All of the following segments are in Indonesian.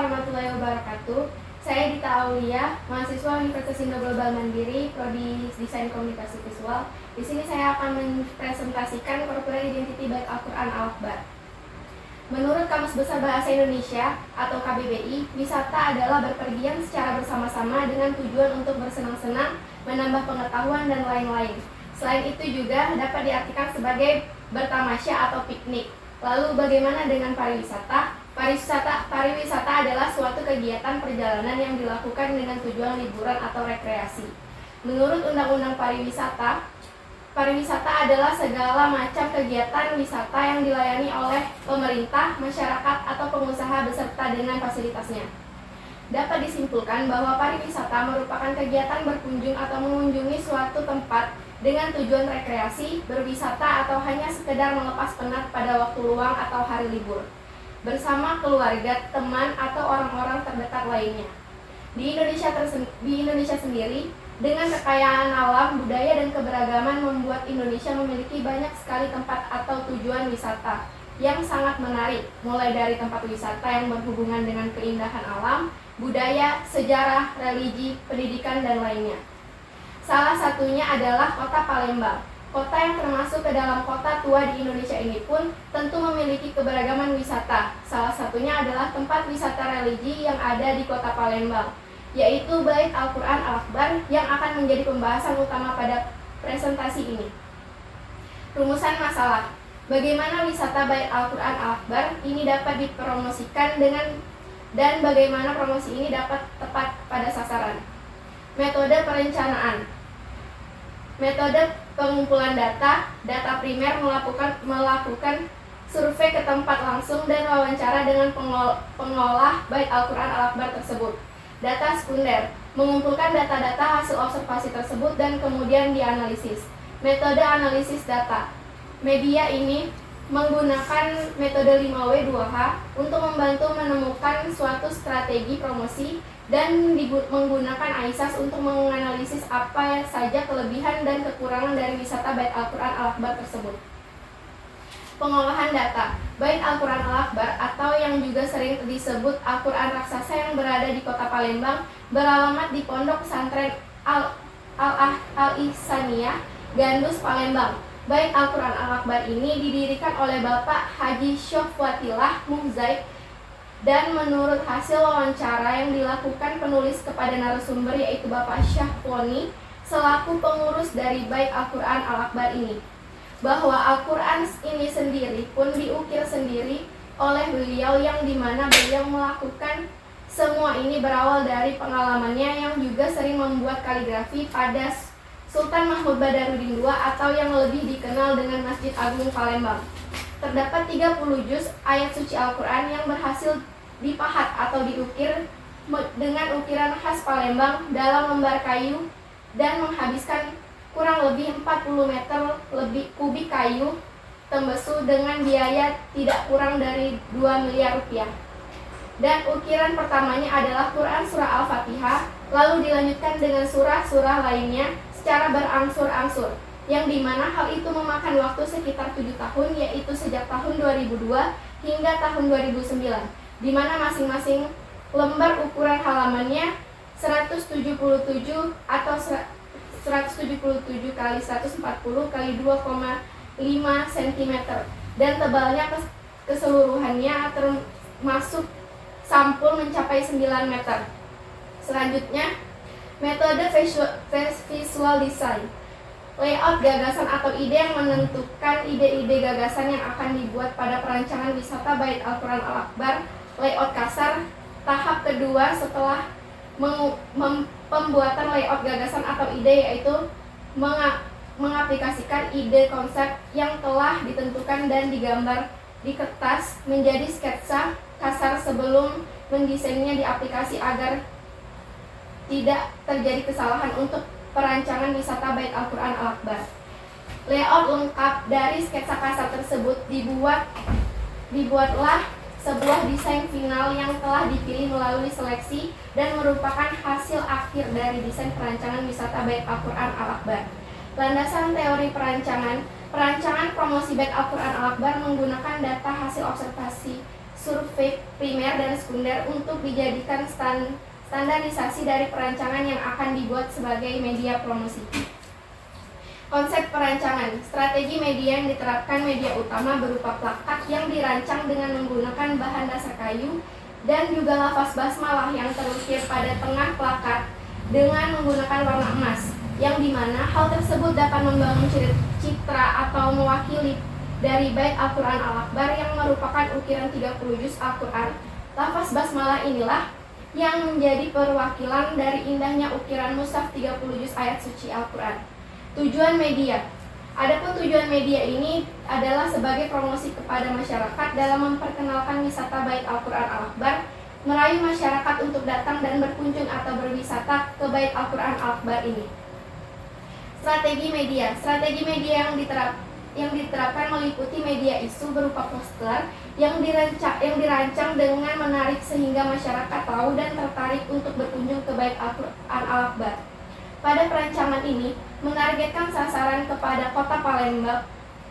warahmatullahi wabarakatuh. Saya Dita Aulia, mahasiswa Universitas Indo Global Mandiri, Prodi Desain Komunikasi Visual. Di sini saya akan mempresentasikan Corporate Identity by Al-Quran Al-Akbar. Menurut Kamus Besar Bahasa Indonesia atau KBBI, wisata adalah berpergian secara bersama-sama dengan tujuan untuk bersenang-senang, menambah pengetahuan, dan lain-lain. Selain itu juga dapat diartikan sebagai bertamasya atau piknik. Lalu bagaimana dengan pariwisata? Pariwisata adalah suatu kegiatan perjalanan yang dilakukan dengan tujuan liburan atau rekreasi. Menurut Undang-Undang Pariwisata adalah segala macam kegiatan wisata yang dilayani oleh pemerintah, masyarakat, atau pengusaha beserta dengan fasilitasnya. Dapat disimpulkan bahwa pariwisata merupakan kegiatan berkunjung atau mengunjungi suatu tempat dengan tujuan rekreasi, berwisata, atau hanya sekedar melepas penat pada waktu luang atau hari libur bersama keluarga, teman, atau orang-orang terdekat lainnya. Di Indonesia sendiri, dengan kekayaan alam, budaya, dan keberagaman membuat Indonesia memiliki banyak sekali tempat atau tujuan wisata yang sangat menarik, mulai dari tempat wisata yang berhubungan dengan keindahan alam, budaya, sejarah, religi, pendidikan, dan lainnya. Salah satunya adalah Kota Palembang. Kota yang termasuk ke dalam kota tua di Indonesia ini pun tentu memiliki keberagaman wisata. Salah satunya adalah tempat wisata religi yang ada di Kota Palembang, yaitu Bait Al-Quran Al-Akbar yang akan menjadi pembahasan utama pada presentasi ini. Rumusan masalah. Bagaimana wisata Bait Al-Quran Al-Akbar ini dapat dipromosikan dan bagaimana promosi ini dapat tepat pada sasaran. Metode perencanaan. Metode pengumpulan data primer melakukan survei ke tempat langsung dan wawancara dengan pengolah Bait Al-Quran Al-Akbar tersebut. Data sekunder, mengumpulkan data-data hasil observasi tersebut dan kemudian dianalisis. Metode analisis data. Media ini menggunakan metode 5W2H untuk membantu menemukan suatu strategi promosi dan menggunakan AISAS untuk menganalisis apa saja kelebihan dan kekurangan dari wisata Bait Al-Quran Al-Akbar tersebut. Pengolahan data. Bait Al-Quran Al-Akbar atau yang juga sering disebut Al-Quran Raksasa yang berada di Kota Palembang beralamat di Pondok Pesantren Al-Ihsaniyah, Gandus, Palembang. Bait Al-Quran Al-Akbar ini didirikan oleh Bapak Haji Syofwatillah Muhzaib, dan menurut hasil wawancara yang dilakukan penulis kepada narasumber yaitu Bapak Syahponi selaku pengurus dari Bait Al-Quran Al-Akbar ini, bahwa Al-Quran ini sendiri pun diukir sendiri oleh beliau, yang dimana beliau melakukan semua ini berawal dari pengalamannya yang juga sering membuat kaligrafi pada Sultan Mahmud Badarudin II atau yang lebih dikenal dengan Masjid Agung Palembang. Terdapat 30 juz ayat suci Al-Quran yang berhasil dipahat atau diukir dengan ukiran khas Palembang dalam lembar kayu dan menghabiskan kurang lebih 40 meter kubik kayu tembesu dengan biaya tidak kurang dari 2 miliar rupiah. Dan ukiran pertamanya adalah Quran Surah Al-Fatihah, lalu dilanjutkan dengan surah-surah lainnya secara berangsur-angsur, yang dimana hal itu memakan waktu sekitar 7 tahun, yaitu sejak tahun 2002 hingga tahun 2009, di mana masing-masing lembar ukuran halamannya 177 atau 177 kali 140 kali 2,5 cm dan tebalnya keseluruhannya termasuk sampul mencapai 9 meter. Selanjutnya, metode visual design. Layout gagasan atau ide yang menentukan ide-ide gagasan yang akan dibuat pada perancangan wisata Bait Al-Quran Al-Akbar. Layout kasar. Tahap kedua setelah pembuatan layout gagasan atau ide yaitu mengaplikasikan ide konsep yang telah ditentukan dan digambar di kertas menjadi sketsa kasar sebelum mendesainnya di aplikasi agar tidak terjadi kesalahan untuk perancangan wisata Bait Al-Quran Al-Akbar. Layout lengkap dari sketsa kasar tersebut dibuatlah sebuah desain final yang telah dipilih melalui seleksi dan merupakan hasil akhir dari desain perancangan wisata Bait Al-Quran Al-Akbar. Landasan teori perancangan promosi Bait Al-Quran Al-Akbar menggunakan data hasil observasi survei primer dan sekunder untuk dijadikan standarisasi dari perancangan yang akan dibuat sebagai media promosi. Konsep perancangan, strategi media yang diterapkan media utama berupa plakat yang dirancang dengan menggunakan bahan dasar kayu dan juga lafaz basmalah yang terukir pada tengah plakat dengan menggunakan warna emas, yang dimana hal tersebut dapat membangun citra atau mewakili dari bait Al-Quran Al-Akbar yang merupakan ukiran 30 juz Al-Quran. Lafaz basmalah inilah yang menjadi perwakilan dari indahnya ukiran mushaf 30 juz ayat suci Al-Quran. Tujuan media. Adapun tujuan media ini adalah sebagai promosi kepada masyarakat dalam memperkenalkan wisata bait Al-Quran Al-Akbar, merayu masyarakat untuk datang dan berkunjung atau berwisata ke bait Al-Quran Al-Akbar ini. Strategi media. Strategi media yang diterapkan meliputi media isu berupa poster yang dirancang dengan menarik sehingga masyarakat tahu dan tertarik untuk berkunjung ke bait Al-Quran Al-Akbar. Pada perancangan ini menargetkan sasaran kepada Kota Palembang,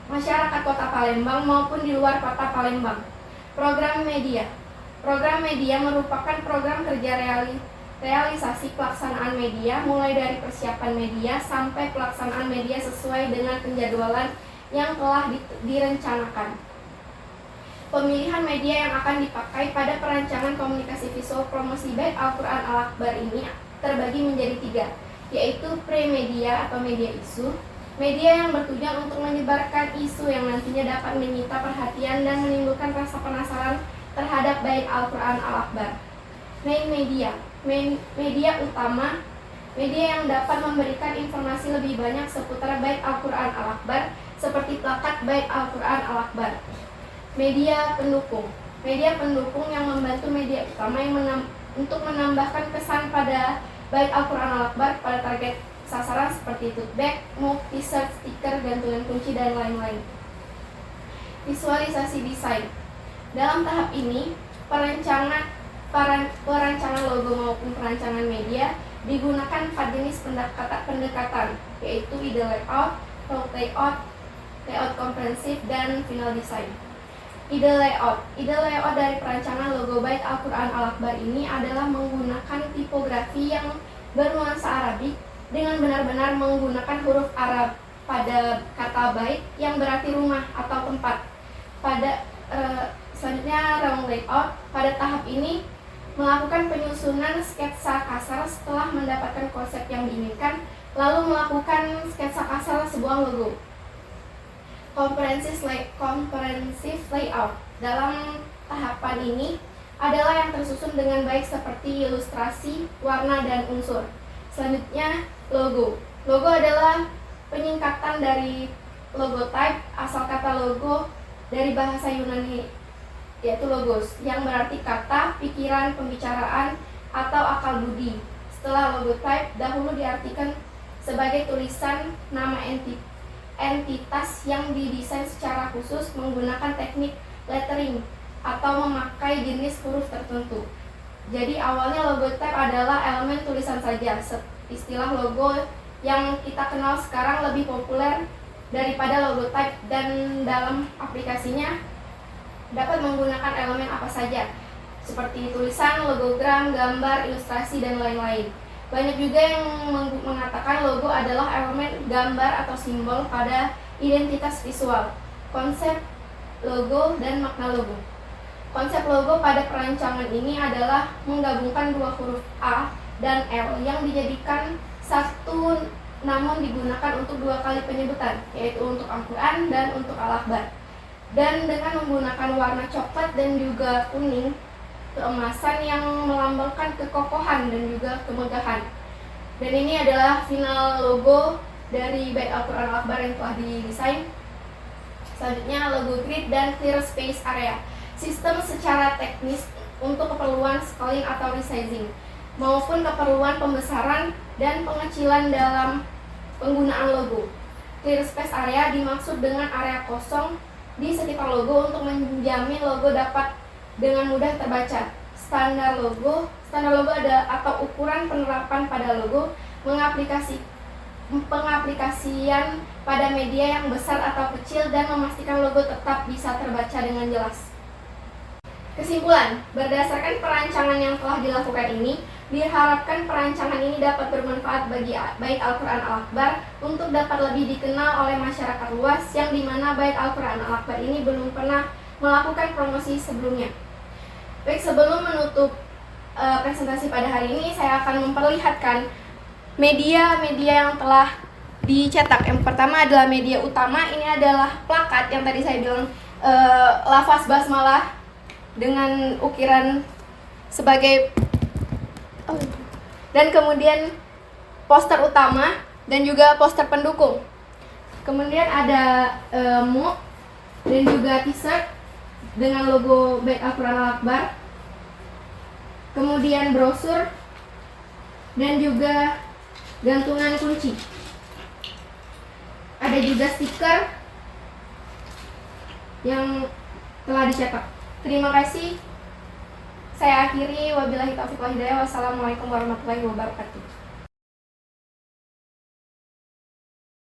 masyarakat Kota Palembang maupun di luar Kota Palembang. Program media. Program media merupakan program kerja realisasi pelaksanaan media mulai dari persiapan media sampai pelaksanaan media sesuai dengan penjadwalan yang telah direncanakan. Pemilihan media yang akan dipakai pada perancangan komunikasi visual promosi bait Al-Quran Al-Akbar ini terbagi menjadi 3, yaitu pre-media atau media isu, media yang bertujuan untuk menyebarkan isu yang nantinya dapat menyita perhatian dan menimbulkan rasa penasaran terhadap bait Al-Quran Al-Akbar. Main media, media utama, media yang dapat memberikan informasi lebih banyak seputar bait Al-Quran Al-Akbar seperti plakat bait Al-Quran Al-Akbar. Media pendukung, media pendukung yang membantu media utama yang untuk menambahkan kesan pada bait Al-Quran Al-Akbar pada target sasaran seperti tote bag, mug, t-shirt, stiker, gantungan kunci, dan lain-lain. Visualisasi desain. Dalam tahap ini, perancangan logo maupun perancangan media digunakan 4 jenis pendekatan, yaitu ide layout, road layout, layout komprehensif, dan final design. Ide layout dari perancangan logo bait Al-Quran Al-Akbar ini adalah menggunakan tipografi yang bernuansa Arabik dengan benar-benar menggunakan huruf Arab pada kata bait yang berarti rumah atau tempat. Selanjutnya round layout. Pada tahap ini melakukan penyusunan sketsa kasar setelah mendapatkan konsep yang diinginkan, lalu melakukan sketsa kasar sebuah logo. Comprehensive layout. Dalam tahapan ini adalah yang tersusun dengan baik seperti ilustrasi, warna, dan unsur. Selanjutnya logo. Logo adalah penyingkatan dari logotype, asal kata logo dari bahasa Yunani, yaitu logos, yang berarti kata, pikiran, pembicaraan, atau akal budi. Setelah logotype dahulu diartikan sebagai tulisan nama entitas yang didesain secara khusus menggunakan teknik lettering atau memakai jenis huruf tertentu. Jadi awalnya logotype adalah elemen tulisan saja. Istilah logo yang kita kenal sekarang lebih populer daripada logotype, dan dalam aplikasinya dapat menggunakan elemen apa saja seperti tulisan, logogram, gambar, ilustrasi, dan lain-lain. Banyak juga yang mengatakan logo adalah elemen gambar atau simbol pada identitas visual. Konsep logo dan makna logo. Konsep logo pada perancangan ini adalah menggabungkan 2 huruf A dan L yang dijadikan satu namun digunakan untuk 2 kali penyebutan, yaitu untuk Al-Quran dan untuk Al-Akbar. Dan dengan menggunakan warna coklat dan juga kuning, keemasan yang melambangkan kekokohan dan juga kemegahan. Dan ini adalah final logo dari bait Al-Quran Al-Akbar yang telah didesain. Selanjutnya logo grid dan clear space area. Sistem secara teknis untuk keperluan scaling atau resizing maupun keperluan pembesaran dan pengecilan dalam penggunaan logo. Clear space area dimaksud dengan area kosong di sekitar logo untuk menjamin logo dapat dengan mudah terbaca. Standar logo ada atau ukuran penerapan pada logo pengaplikasian pada media yang besar atau kecil dan memastikan logo tetap bisa terbaca dengan jelas. Kesimpulan, berdasarkan perancangan yang telah dilakukan ini, diharapkan perancangan ini dapat bermanfaat bagi Bait Al-Quran Al-Akbar untuk dapat lebih dikenal oleh masyarakat luas, yang dimana Bait Al-Quran Al-Akbar ini belum pernah melakukan promosi sebelumnya. Baik, sebelum menutup presentasi pada hari ini, saya akan memperlihatkan media-media yang telah dicetak. Yang pertama adalah media utama, ini adalah plakat yang tadi saya bilang lafaz basmalah dengan ukiran sebagai dan kemudian poster utama dan juga poster pendukung. Kemudian ada mug dan juga t-shirt dengan logo Bait Al-Quran Al-Akbar. Kemudian brosur dan juga gantungan kunci. Ada juga stiker yang telah dicetak. Terima kasih. Saya akhiri, wabillahi taufiq wal hidayah. Wassalamualaikum warahmatullahi wabarakatuh.